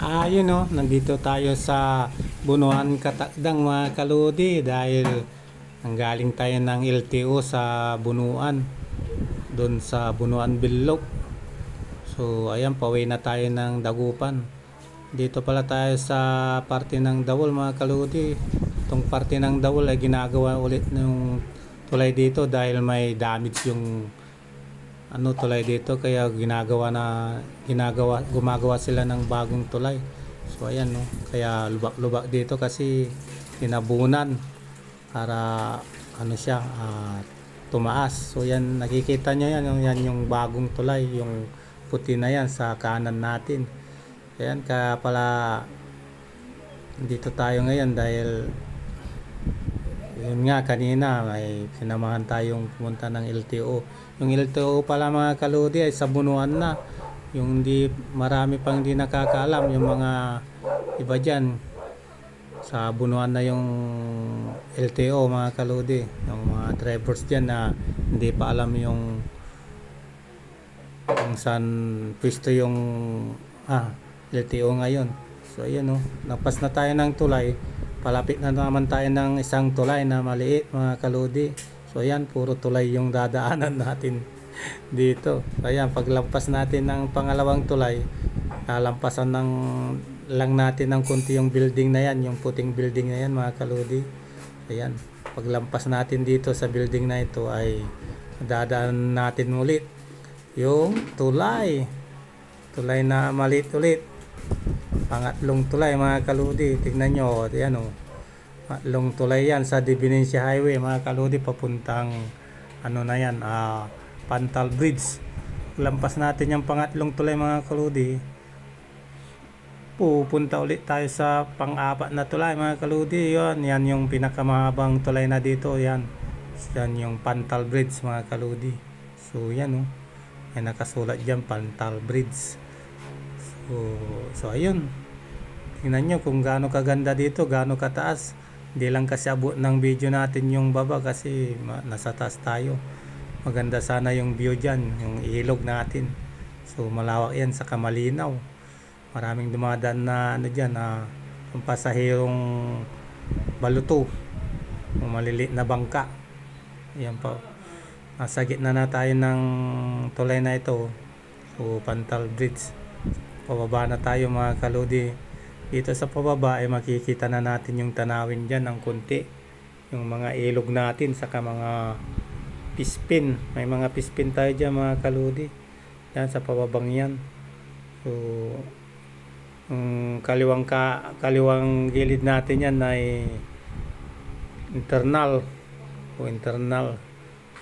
Yun o, nandito tayo sa Bunuan Katakdang mga kaludi dahil nanggaling tayo ng LTO sa Bunuan, doon sa Bunuan Billog. So ayan, pauwi na tayo ng Dagupan. Dito pala tayo sa parte ng Dawol mga kaludi. Itong parte ng Dawol ay ginagawa ulit ng tulay dito dahil may damage yung tulay dito, kaya gumagawa sila ng bagong tulay. So ayan no, kaya lubak-lubak dito kasi tinabunan para siya tumaas. So yan, nakikita nyo yan yung bagong tulay, yung puti na yan sa kanan natin. Ayan, kaya pala dito tayo ngayon dahil yun nga, kanina may sinamahan tayong pumunta ng LTO. Yung LTO pala mga kaludi ay sa Bunuan na. Yung marami pang di nakakaalam, yung mga iba dyan sa Bunuan na yung LTO mga kaludi. Yung mga drivers dyan na hindi pa alam yung saan pwesto yung LTO ngayon. So ayan napas na tayo ng tulay. Palapit na naman tayo ng isang tulay na maliit mga kaludi. So ayan, puro tulay yung dadaanan natin dito. So ayan, paglampas natin ng pangalawang tulay, lalampasan lang natin ng konti yung building na yan, yung puting building na yan mga kaludi. Ayan, paglampas natin dito sa building na ito ay dadaan natin ulit yung tulay na maliit ulit. Pangatlong tulay mga kaludi, tignan nyo, yan pangatlong tulay yan sa Divinencia Highway mga kaludi, papuntang na yan, Pantal Bridge. Lampas natin yung pangatlong tulay mga kaludi, pupunta ulit tayo sa pang-apat na tulay mga kaludi. Yan yung pinakamahabang tulay na dito, yan yung Pantal Bridge mga kaludi. So yan may nakasulat dyan, Pantal Bridge. So ayun, tingnan nyo kung gaano kaganda dito, gaano kataas. Hindi lang kasi abot ng video natin yung baba kasi nasa taas tayo. Maganda sana yung view dyan, yung ilog natin. So malawak yan, saka malinaw. Maraming dumadaan na dyan, ang pasahirong baluto, yung maliliit na bangka. Yan pa, nasa gitna na tayo ng tulay na ito. So Pantal Bridge, pababa na tayo mga kaludi. Dito sa pababa ay makikita na natin yung tanawin dyan ng konti, yung mga ilog natin saka mga pispin. May mga pispin tayo dyan mga kaludi, yan sa pababang yan. So kaliwang gilid natin yan ay internal.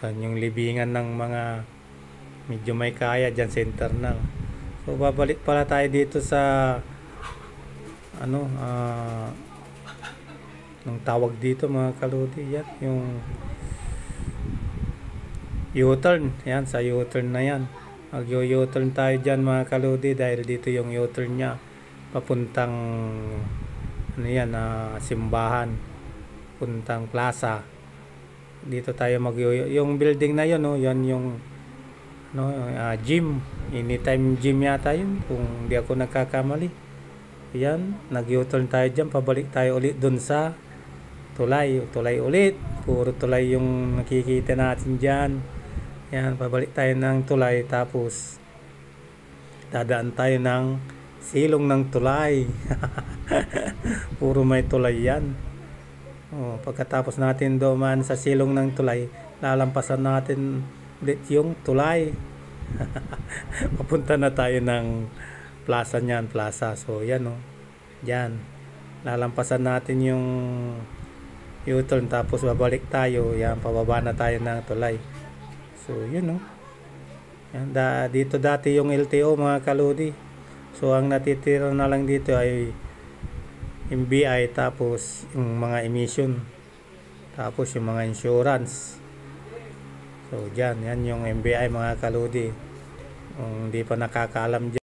Yan yung libingan ng mga medyo may kaya dyan sa internal. So babalik pala tayo dito sa nung tawag dito mga kaludi, yan yung U-turn. Yan sa U-turn na yan, mag-U-turn tayo dyan mga kaludi dahil dito yung U-turn nya papuntang simbahan, puntang plaza. Dito tayo yung building na yun yan yung gym, anytime gym yata yun kung di ako nagkakamali. Yan, nag-U-turn tayo dyan, pabalik tayo ulit dun sa tulay ulit, puro tulay yung nakikita natin dyan. Yan, pabalik tayo ng tulay, tapos dadaan tayo ng silong ng tulay. Puro may tulay yan. Pagkatapos natin dumaan sa silong ng tulay, lalampasan natin ulit yung tulay. Papunta na tayo ng plaza niyan, plaza. So yan yan, lalampasan natin yung U-turn, tapos babalik tayo, yan, pababa na tayo ng tulay. So yun yan, dito dati yung LTO mga kaludi. So ang natitira na lang dito ay MBI, tapos yung mga emission, tapos yung mga insurance. So yan yung MBI mga kaludi. Kung hindi pa nakakaalam dyan,